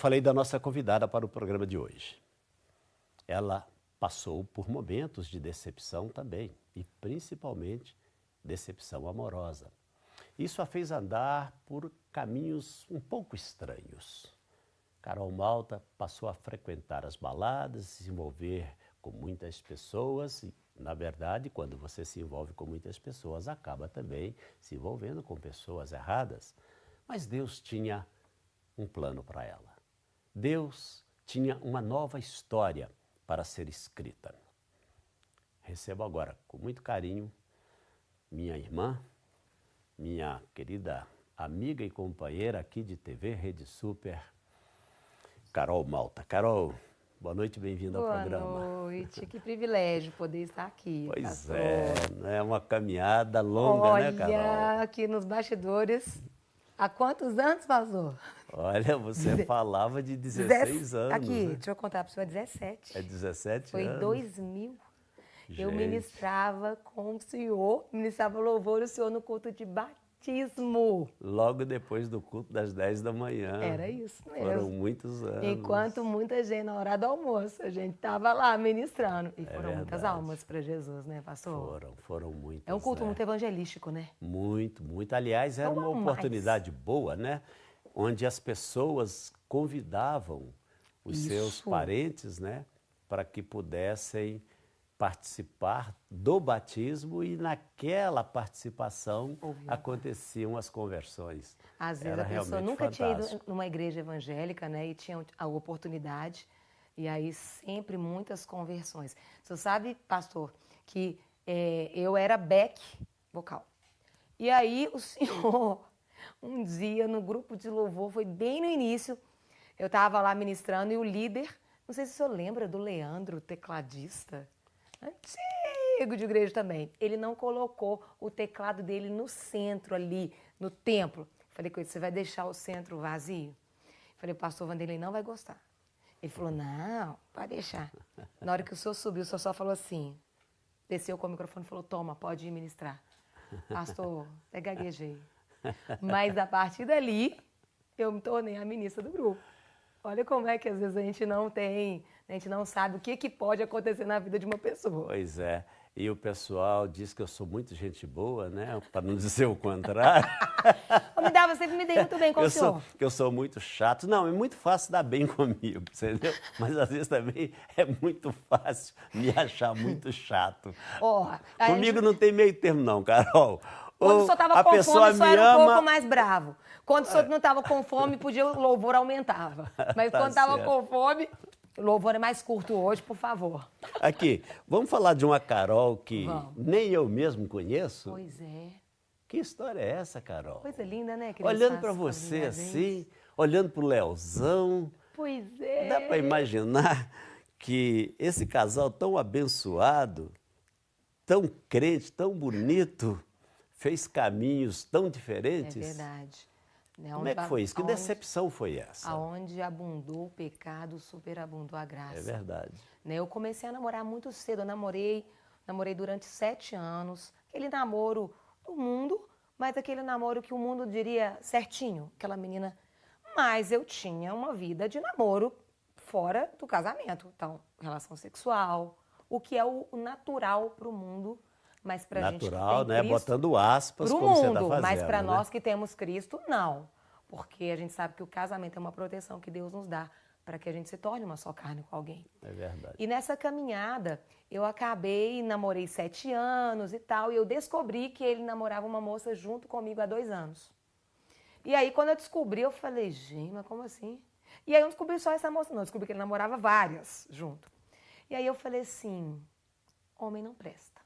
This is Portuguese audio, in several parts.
falei da nossa convidada para o programa de hoje. Ela passou por momentos de decepção também, e principalmente decepção amorosa. Isso a fez andar por caminhos um pouco estranhos. Carol Malta passou a frequentar as baladas, se envolver com muitas pessoas e, na verdade, quando você se envolve com muitas pessoas, acaba também se envolvendo com pessoas erradas. Mas Deus tinha um plano para ela. Deus tinha uma nova história para ser escrita. Recebo agora, com muito carinho, minha irmã, minha querida amiga e companheira aqui de TV Rede Super, Carol Malta. Carol, boa noite, bem-vinda ao programa. Boa noite, que privilégio poder estar aqui. Pois pastor. é uma caminhada longa, né, Carol? Olha, aqui nos bastidores, há quantos anos, pastor? Olha, você falava de 16 anos. Aqui, né? deixa eu contar para você, é 17. É 17 Foi anos. em 2000. Eu Gente. ministrava com o senhor, ministrava louvor o senhor no culto de batismo. Logo depois do culto das 10 da manhã. Era isso mesmo. Foram muitos anos. Enquanto muita gente, na hora do almoço, a gente estava lá ministrando. E foram muitas verdade. almas para Jesus, né, pastor? Foram muitas. É um culto né? muito evangelístico, né? Muito, muito. Aliás, era uma Vamos oportunidade boa, né? Onde as pessoas convidavam os seus Isso. parentes, né? Para que pudessem participar do batismo e naquela participação aconteciam as conversões. Às vezes Era a pessoa realmente nunca tinha ido fantástico. numa igreja evangélica, né? E tinha a oportunidade. E aí sempre muitas conversões. Você sabe, pastor, que eu era back vocal. E aí o senhor, um dia no grupo de louvor, foi bem no início, eu estava lá ministrando e o líder, não sei se o senhor lembra do Leandro, tecladista, antigo de igreja também. Ele não colocou o teclado dele no centro ali, no templo. Falei com ele, você vai deixar o centro vazio? Falei, o pastor Vanderlei não vai gostar. Ele falou, não, pode deixar. Na hora que o senhor subiu, o senhor só falou assim, desceu com o microfone e falou, toma, pode ir ministrar. Pastor, até gaguejei. Mas a partir dali, eu me tornei a ministra do grupo. Olha como é que às vezes a gente não sabe o que pode acontecer na vida de uma pessoa. Pois é. E o pessoal diz que eu sou muito gente boa, né? Para não dizer o contrário. Você sempre me dei muito bem com o senhor. Eu sou muito chato. Não, é muito fácil dar bem comigo, entendeu? Mas às vezes também é muito fácil me achar muito chato. Comigo não tem meio termo não, Carol. Quando o senhor estava com fome, o senhor era um pouco mais bravo. Quando o senhor não estava com fome, o louvor aumentava. Mas Tá quando estava certo. com fome, o louvor é mais curto hoje, por favor. Aqui, vamos falar de uma Carol que Vamos. nem eu mesmo conheço? Pois é. Que história é essa, Carol? Coisa linda, né? Que Deus Olhando faz para com as você mulheres. assim, olhando para o Leozão, Pois é. dá para imaginar que esse casal tão abençoado, tão crente, tão bonito, fez caminhos tão diferentes? É verdade. Né, Como é que foi isso? Que decepção foi essa? Aonde abundou o pecado, superabundou a graça. É verdade. Né, eu comecei a namorar muito cedo. Eu namorei durante 7 anos. Aquele namoro do mundo, mas aquele namoro que o mundo diria certinho. Aquela menina. Mas eu tinha uma vida de namoro fora do casamento. Então, relação sexual, o que é o natural para o mundo. Mas para a gente que Natural, tem né? Cristo, Botando aspas, pro como você está mundo, fazendo. mas para né? nós que temos Cristo, não. Porque a gente sabe que o casamento é uma proteção que Deus nos dá para que a gente se torne uma só carne com alguém. É verdade. E nessa caminhada, eu namorei 7 anos e tal, e eu descobri que ele namorava uma moça junto comigo há 2 anos. E aí, quando eu descobri, eu falei, gente, mas como assim? E aí eu não descobri só essa moça, não. Eu descobri que ele namorava várias junto. E aí eu falei assim, homem não presta.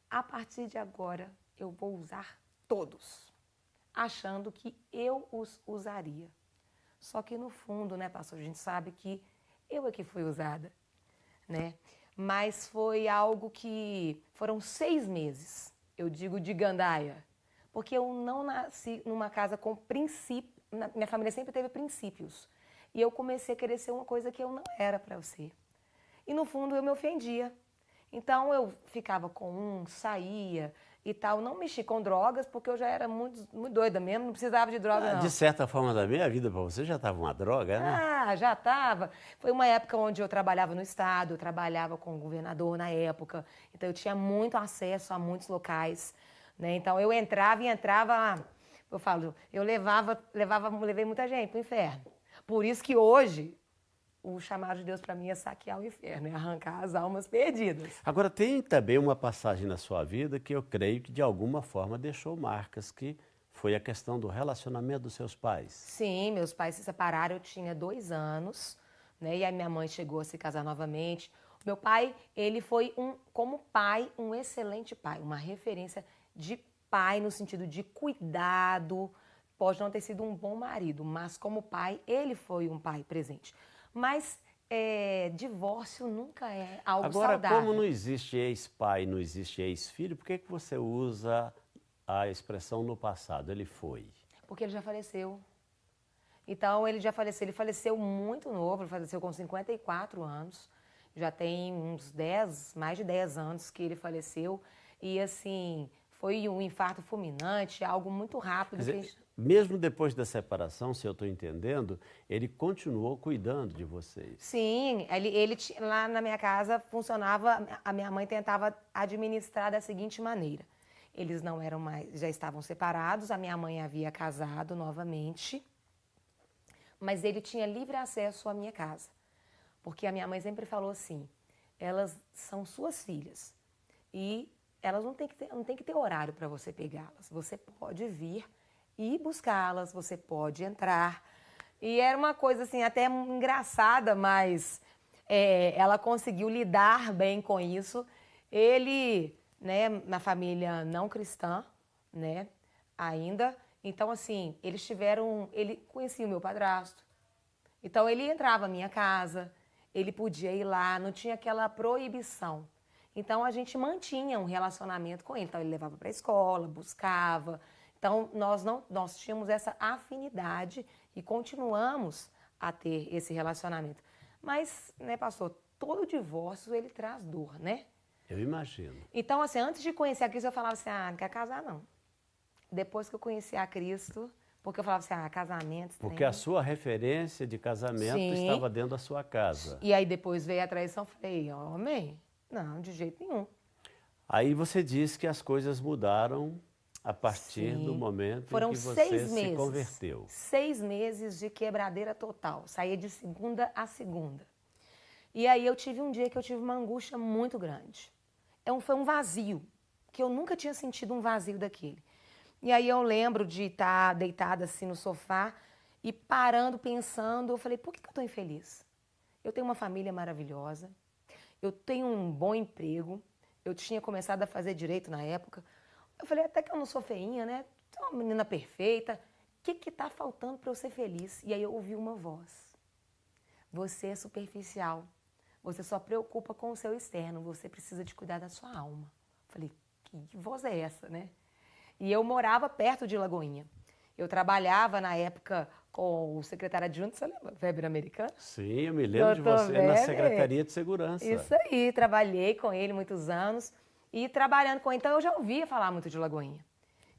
A partir de agora, eu vou usar todos, achando que eu os usaria. Só que no fundo, né, pastor, a gente sabe que eu é que fui usada, né? Mas foi algo que foram 6 meses, eu digo de gandaia, porque eu não nasci numa casa com princípios, minha família sempre teve princípios, e eu comecei a querer ser uma coisa que eu não era para eu ser. E no fundo eu me ofendia. Então eu ficava com um, saía e tal. Não mexi com drogas porque eu já era muito, muito doida mesmo, não precisava de droga De não. certa forma, da minha vida para você já estava uma droga, né? Ah, já estava. Foi uma época onde eu trabalhava no estado, eu trabalhava com o governador na época, então eu tinha muito acesso a muitos locais, né? Então eu entrava e entrava, eu falo, eu levei muita gente para o inferno. Por isso que hoje o chamado de Deus para mim é saquear o inferno, é arrancar as almas perdidas. Agora, tem também uma passagem na sua vida que eu creio que de alguma forma deixou marcas, que foi a questão do relacionamento dos seus pais. Sim, meus pais se separaram, eu tinha 2 anos, né? E aí minha mãe chegou a se casar novamente. Meu pai, ele foi como pai, um excelente pai, uma referência de pai no sentido de cuidado. Pode não ter sido um bom marido, mas como pai, ele foi um pai presente. Mas divórcio nunca é algo Agora, como saudável. não existe ex-pai, não existe ex-filho, por que você usa a expressão no passado? Ele foi. Porque ele já faleceu. Então, ele faleceu muito novo, ele faleceu com 54 anos. Já tem mais de 10 anos que ele faleceu. E, assim, foi um infarto fulminante, algo muito rápido. Quer dizer, mesmo depois da separação, se eu estou entendendo, ele continuou cuidando de vocês. Sim, lá na minha casa funcionava, a minha mãe tentava administrar da seguinte maneira. Eles não eram mais, já estavam separados, a minha mãe havia casado novamente, mas ele tinha livre acesso à minha casa. Porque a minha mãe sempre falou assim, elas são suas filhas e elas não tem que ter horário para você pegá-las. Você pode vir e buscá-las, você pode entrar. E era uma coisa assim até engraçada, mas ela conseguiu lidar bem com isso. Ele, né, na família não cristã, né, ainda. Então, assim, ele conhecia o meu padrasto. Então, ele entrava na minha casa, ele podia ir lá, não tinha aquela proibição. Então, a gente mantinha um relacionamento com ele. Então, ele levava para a escola, buscava. Então, nós tínhamos essa afinidade e continuamos a ter esse relacionamento. Mas, né, pastor, todo divórcio, ele traz dor, né? Eu imagino. Então, assim, antes de conhecer a Cristo, eu falava assim, não quero casar, não. Depois que eu conheci a Cristo, porque eu falava assim, casamento, Porque a sua referência de casamento sim, estava dentro da sua casa. E aí depois veio a traição, falei, homem, não, de jeito nenhum. Aí você disse que as coisas mudaram a partir do momento Foram em que você 6 se meses, converteu. 6 meses de quebradeira total. Saía de segunda a segunda. E aí eu tive um dia que eu tive uma angústia muito grande. Foi um vazio, que eu nunca tinha sentido um vazio daquele. E aí eu lembro de estar deitada assim no sofá e parando, pensando, eu falei, por que eu estou infeliz? Eu tenho uma família maravilhosa, eu tenho um bom emprego, eu tinha começado a fazer direito na época. Eu falei, até que eu não sou feinha, né? Sou uma menina perfeita. O que está faltando para eu ser feliz? E aí eu ouvi uma voz. Você é superficial. Você só preocupa com o seu externo. Você precisa de cuidar da sua alma. Eu falei, que voz é essa, né? E eu morava perto de Lagoinha. Eu trabalhava na época com o secretário adjunto, você lembra? Weber Americano? Sim, eu me lembro de você na Secretaria de Segurança. Isso aí, trabalhei com ele muitos anos. E trabalhando com ele, então eu já ouvia falar muito de Lagoinha.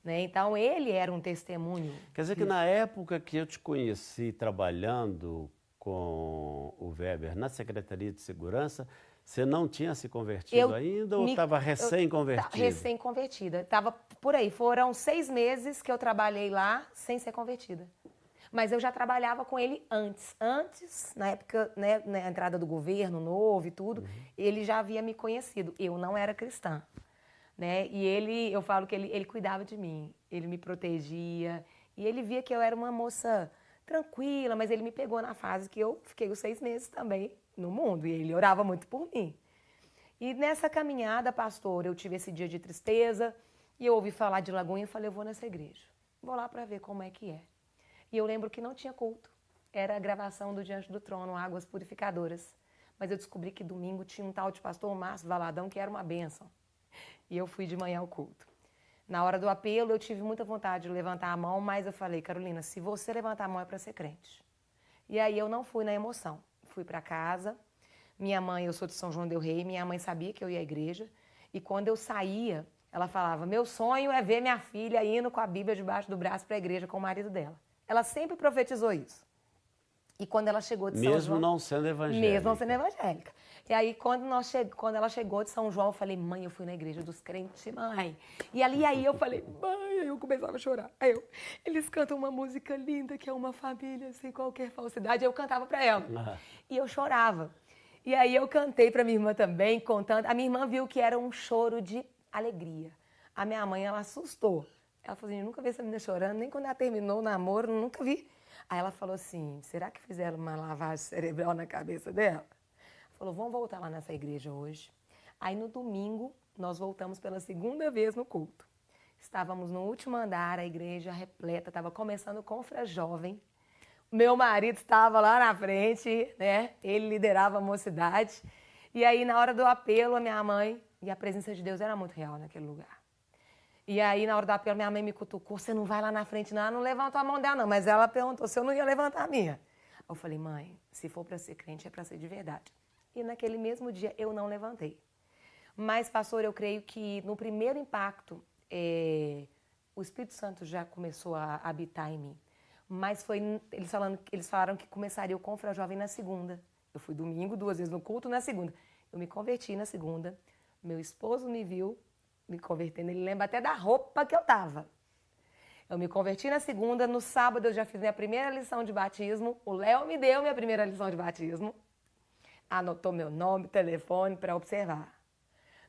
Né? Então ele era um testemunho. Quer dizer que na época que eu te conheci trabalhando com o Weber na Secretaria de Segurança, você não tinha se convertido ainda ou estava recém-convertida? Recém-convertida. Estava por aí. Foram 6 meses que eu trabalhei lá sem ser convertida. Mas eu já trabalhava com ele antes. Antes, na época, né, na entrada do governo novo e tudo, ele já havia me conhecido. Eu não era cristã. Né? E eu falo que ele cuidava de mim. Ele me protegia. E ele via que eu era uma moça tranquila, mas ele me pegou na fase que eu fiquei os 6 meses também no mundo. E ele orava muito por mim. E nessa caminhada, pastor, eu tive esse dia de tristeza. E eu ouvi falar de Lagoinha e falei, eu vou nessa igreja. Vou lá para ver como é que é. E eu lembro que não tinha culto. Era a gravação do Diante do Trono, Águas Purificadoras. Mas eu descobri que domingo tinha um tal de pastor Márcio Valadão que era uma bênção. E eu fui de manhã ao culto. Na hora do apelo, eu tive muita vontade de levantar a mão, mas eu falei, Carolina, se você levantar a mão é para ser crente. E aí eu não fui na emoção. Fui para casa, Minha mãe, eu sou de São João del Rei, minha mãe sabia que eu ia à igreja. E quando eu saía, ela falava, meu sonho é ver minha filha indo com a Bíblia debaixo do braço para a igreja com o marido dela. Ela sempre profetizou isso. E quando ela chegou de São Mesmo João... não sendo evangélica. Mesmo não sendo evangélica. E aí, quando ela chegou de São João, eu falei, mãe, eu fui na igreja dos crentes, mãe. E aí eu falei, mãe, aí eu começava a chorar. Eles cantam uma música linda, que é uma família sem qualquer falsidade. Eu cantava para ela. E eu chorava. E aí eu cantei para minha irmã também, contando. A minha irmã viu que era um choro de alegria. A minha mãe, ela assustou. Ela falou assim, eu nunca vi essa menina chorando, nem quando ela terminou o namoro, nunca vi. Aí ela falou assim, será que fizeram uma lavagem cerebral na cabeça dela? Falou, vamos voltar lá nessa igreja hoje. Aí no domingo, nós voltamos pela segunda vez no culto. Estávamos no último andar, a igreja repleta, estava começando confra jovem. Meu marido estava lá na frente, né? Ele liderava a mocidade. E aí, na hora do apelo, a minha mãe, e a presença de Deus era muito real naquele lugar. E aí, na hora do apelo, minha mãe me cutucou, você não vai lá na frente, não. Ela não levantou a mão dela, não. Mas ela perguntou se eu não ia levantar a minha. Eu falei, mãe, se for para ser crente, é para ser de verdade. E naquele mesmo dia, eu não levantei. Mas, pastor, eu creio que no primeiro impacto, o Espírito Santo já começou a habitar em mim. Mas eles falaram que começaria o Confra Jovem na segunda. Eu fui domingo, 2 vezes no culto, na segunda. Eu me converti na segunda. Meu esposo me viu me convertendo, ele lembra até da roupa que eu tava. Eu me converti na segunda, no sábado eu já fiz minha primeira lição de batismo, o Léo me deu minha primeira lição de batismo, anotou meu nome, telefone para observar.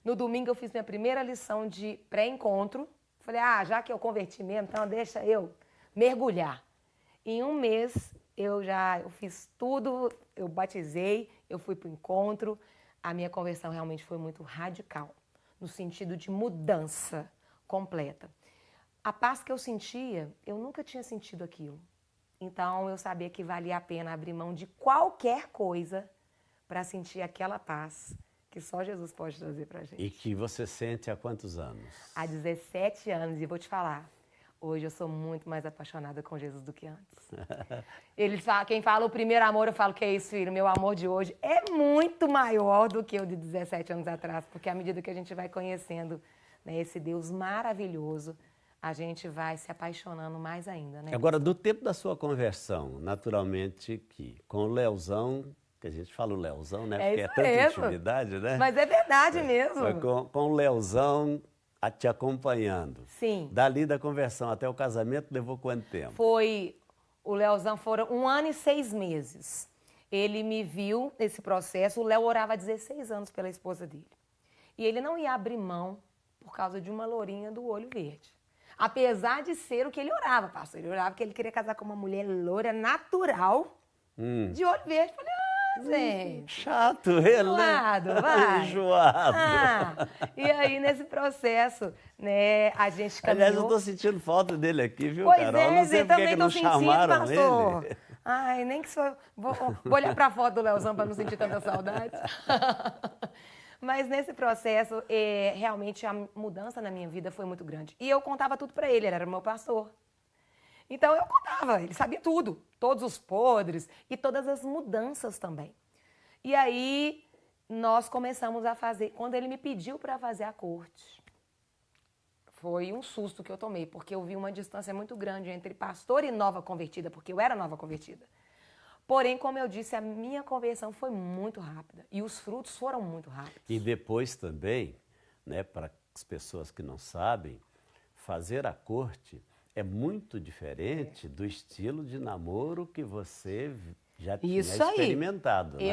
No domingo eu fiz minha primeira lição de pré-encontro, falei, já que eu converti mesmo, então deixa eu mergulhar. Em um mês eu fiz tudo, eu batizei, eu fui para o encontro, a minha conversão realmente foi muito radical, no sentido de mudança completa. A paz que eu sentia, eu nunca tinha sentido aquilo. Então, eu sabia que valia a pena abrir mão de qualquer coisa para sentir aquela paz que só Jesus pode trazer para a gente. E que você sente há quantos anos? Há 17 anos, e vou te falar, hoje eu sou muito mais apaixonada com Jesus do que antes. Quem fala o primeiro amor, eu falo que é isso, filho. Meu amor de hoje é muito maior do que o de 17 anos atrás, porque à medida que a gente vai conhecendo, né, esse Deus maravilhoso, a gente vai se apaixonando mais ainda, né? Agora, do tempo da sua conversão, naturalmente que com o Leozão, que a gente fala o Leozão, né? Porque é tanta intimidade, né? Mas é verdade mesmo. Com o Leozão te acompanhando. Sim. Dali da conversão até o casamento levou quanto tempo? O Leozão foram 1 ano e 6 meses. Ele me viu nesse processo. O Léo orava há 16 anos pela esposa dele. E ele não ia abrir mão por causa de uma lourinha do olho verde. Apesar de ser o que ele orava, pastor. Ele orava que ele queria casar com uma mulher loura natural de olho verde. Falei, gente. Chato ele, enjoado, né? vai. Enjoado. E aí, nesse processo, né, a gente caminhou... Aliás, eu tô sentindo falta dele aqui, viu, pois Carol? Não sei por que não chamaram pastor. ele. Ai, nem que só... Vou olhar pra foto do Leozão para não sentir tanta saudade. Mas nesse processo, realmente a mudança na minha vida foi muito grande. E eu contava tudo para ele era meu pastor. Então eu contava, ele sabia tudo, todos os podres e todas as mudanças também. E aí nós começamos a fazer, quando ele me pediu para fazer a corte, foi um susto que eu tomei, porque eu vi uma distância muito grande entre pastor e nova convertida, porque eu era nova convertida. Porém, como eu disse, a minha conversão foi muito rápida e os frutos foram muito rápidos. E depois também, né, para as pessoas que não sabem, fazer a corte é muito diferente do estilo de namoro que você já tinha experimentado. Né?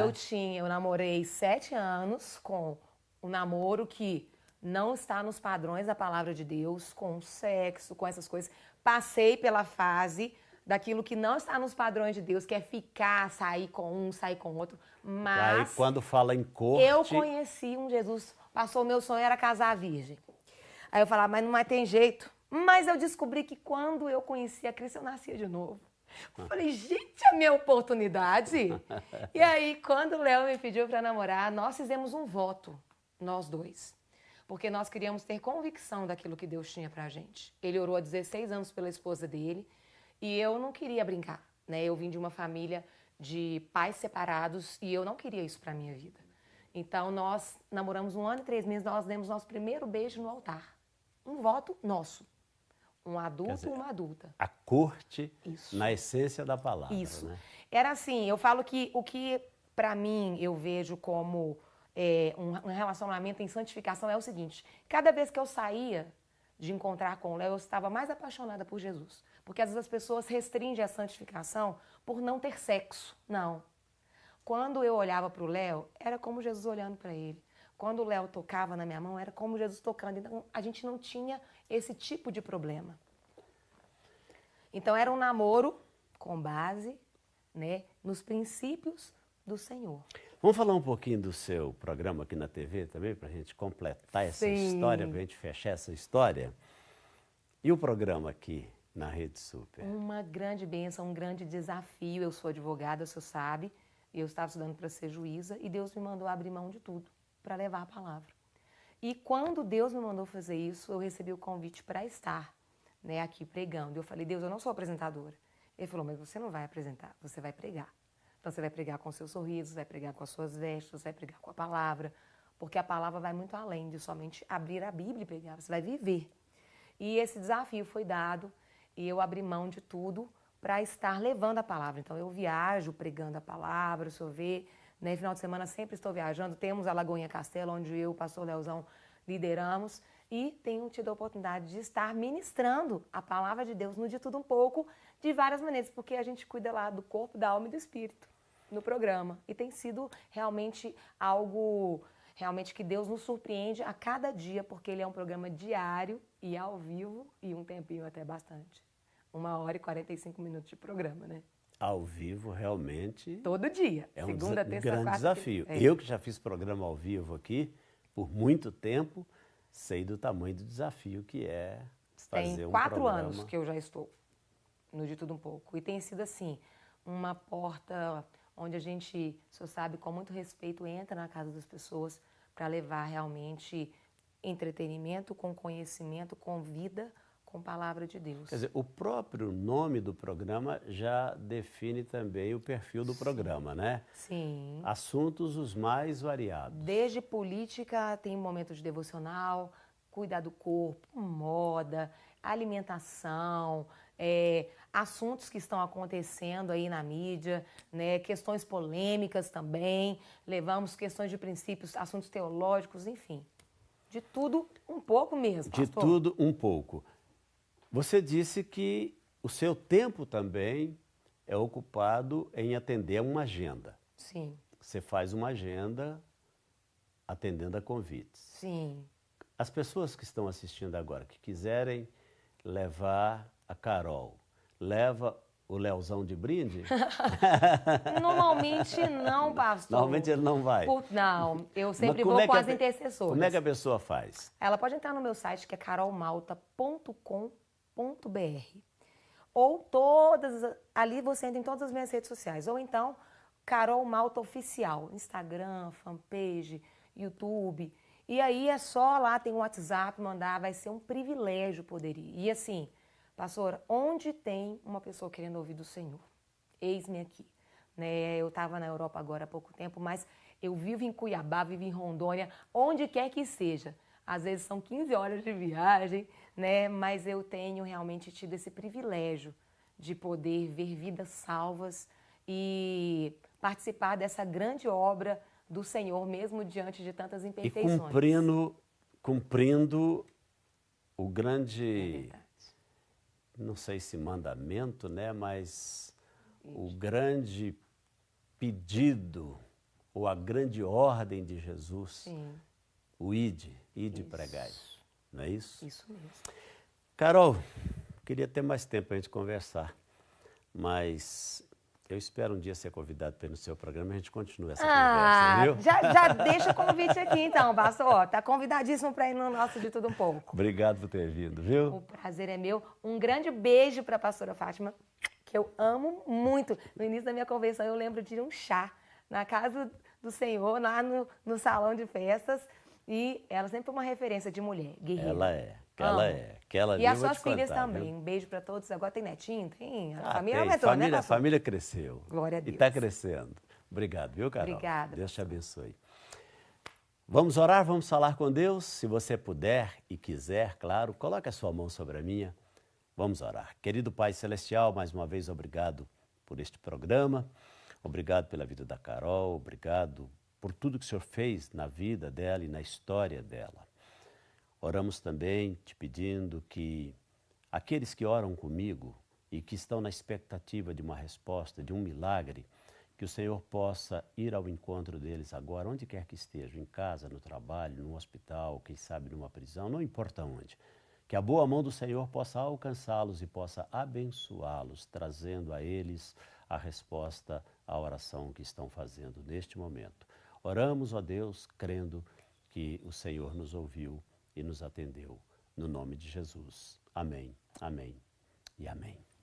Eu namorei 7 anos com um namoro que não está nos padrões da palavra de Deus, com sexo, com essas coisas. Passei pela fase daquilo que não está nos padrões de Deus, que é ficar, sair com um, sair com outro. Mas aí quando fala em corte... eu conheci um Jesus, passou o meu sonho era casar virgem. Aí eu falava, mas não tem jeito. Mas eu descobri que quando eu conheci a Cristo, eu nascia de novo. Eu falei, gente, a minha oportunidade. E aí, quando o Léo me pediu para namorar, nós fizemos um voto, nós dois. Porque nós queríamos ter convicção daquilo que Deus tinha pra gente. Ele orou há 16 anos pela esposa dele e eu não queria brincar, né? Eu vim de uma família de pais separados e eu não queria isso pra minha vida. Então, nós namoramos 1 ano e 3 meses, nós demos nosso primeiro beijo no altar. Um voto nosso. Um adulto Quer dizer, e uma adulta. A corte Isso. na essência da palavra, Isso. né? Era assim, eu falo que o que, para mim, eu vejo como um relacionamento em santificação é o seguinte: cada vez que eu saía de encontrar com o Léo, eu estava mais apaixonada por Jesus. Porque às vezes as pessoas restringem a santificação por não ter sexo. Não. Quando eu olhava para o Léo, era como Jesus olhando para ele. Quando o Léo tocava na minha mão, era como Jesus tocando. Então, a gente não tinha esse tipo de problema. Então, era um namoro com base, né, nos princípios do Senhor. Vamos falar um pouquinho do seu programa aqui na TV também, para a gente completar essa história, para a gente fechar essa história. E o programa aqui na Rede Super? Uma grande bênção, um grande desafio. Eu sou advogada, o senhor sabe. Eu estava estudando para ser juíza e Deus me mandou abrir mão de tudo para levar a palavra. E quando Deus me mandou fazer isso, eu recebi o convite para estar, né, aqui pregando. Eu falei: Deus, eu não sou apresentadora. Ele falou: mas você não vai apresentar, você vai pregar. Então você vai pregar com seus sorrisos, vai pregar com as suas vestes, vai pregar com a palavra, porque a palavra vai muito além de somente abrir a Bíblia e pregar, você vai viver. E esse desafio foi dado e eu abri mão de tudo para estar levando a palavra. Então eu viajo pregando a palavra, o senhor vê, né, final de semana sempre estou viajando, temos a Lagoinha Castelo, onde eu e o pastor Leozão lideramos, e tenho tido a oportunidade de estar ministrando a palavra de Deus no De Tudo Um Pouco, de várias maneiras, porque a gente cuida lá do corpo, da alma e do espírito no programa. E tem sido realmente algo que Deus nos surpreende a cada dia, porque ele é um programa diário e ao vivo, e um tempinho até bastante. 1h45 de programa, né? Ao vivo, realmente. Todo dia. É segunda, terça, grande quarta, desafio. Eu que já fiz programa ao vivo aqui por muito tempo, sei do tamanho do desafio que é fazer Tem um 4 programa. anos que eu já estou no De Tudo Um Pouco. E tem sido assim, uma porta onde a gente, o senhor sabe, com muito respeito, entra na casa das pessoas para levar realmente entretenimento, com conhecimento, com vida, com palavra de Deus. Quer dizer, o próprio nome do programa já define também o perfil do programa, né? Sim. Assuntos os mais variados. Desde política, tem momentos de devocional, cuidar do corpo, moda, alimentação, assuntos que estão acontecendo aí na mídia, né? Questões polêmicas também, levamos questões de princípios, assuntos teológicos, enfim. De tudo um pouco mesmo, pastor. De tudo um pouco. Você disse que o seu tempo também é ocupado em atender a uma agenda. Sim. Você faz uma agenda atendendo a convites. Sim. As pessoas que estão assistindo agora, que quiserem levar a Carol, leva o Leozão de brinde? Normalmente não, pastor. Normalmente ele não vai. Não, eu sempre Mas vou com as intercessoras. Como é que a pessoa faz? Ela pode entrar no meu site, que é carolmalta.com.br. Ou ali você entra em todas as minhas redes sociais. Ou então, Carol Malta Oficial, Instagram, fanpage, YouTube. E aí é só lá, tem um WhatsApp, mandar, vai ser um privilégio poder ir. E assim, pastora, onde tem uma pessoa querendo ouvir do Senhor? Eis-me aqui. Né? Eu estava na Europa agora há pouco tempo, mas eu vivo em Cuiabá, vivo em Rondônia, onde quer que seja. Às vezes são 15 horas de viagem, né? Mas eu tenho realmente tido esse privilégio de poder ver vidas salvas e participar dessa grande obra do Senhor, mesmo diante de tantas imperfeições. E cumprindo o grande, não sei se mandamento, né? Mas o grande pedido, ou a grande ordem de Jesus. Sim. O ide pregai, não é isso? Isso mesmo. Carol, queria ter mais tempo para a gente conversar, mas eu espero um dia ser convidado para ir no seu programa e a gente continua essa conversa, viu? Já deixa o convite aqui então, pastor. Está convidadíssimo para ir no nosso De Tudo Um Pouco. Obrigado por ter vindo, viu? O prazer é meu. Um grande beijo para a pastora Fátima, que eu amo muito. No início da minha convenção eu lembro de um chá na casa do Senhor, lá no salão de festas. E ela sempre foi uma referência de mulher, guerreira. Ela é, ela é. Que ela e as suas contar, filhas também. Viu? Um beijo para todos. Agora tem netinho? Tem? A família aumentou, família, né, a pastor? família cresceu. Glória a Deus. E está crescendo. Obrigado, viu, Carol? Obrigada. Deus te abençoe. Vamos orar, vamos falar com Deus? Se você puder e quiser, claro, coloque a sua mão sobre a minha. Vamos orar. Querido Pai Celestial, mais uma vez obrigado por este programa, obrigado pela vida da Carol, obrigado por tudo que o Senhor fez na vida dela e na história dela. Oramos também te pedindo que aqueles que oram comigo e que estão na expectativa de uma resposta, de um milagre, que o Senhor possa ir ao encontro deles agora, onde quer que estejam, em casa, no trabalho, no hospital, quem sabe numa prisão, não importa onde. Que a boa mão do Senhor possa alcançá-los e possa abençoá-los, trazendo a eles a resposta à oração que estão fazendo neste momento. Oramos, ó Deus, crendo que o Senhor nos ouviu e nos atendeu. No nome de Jesus. Amém, amém e amém.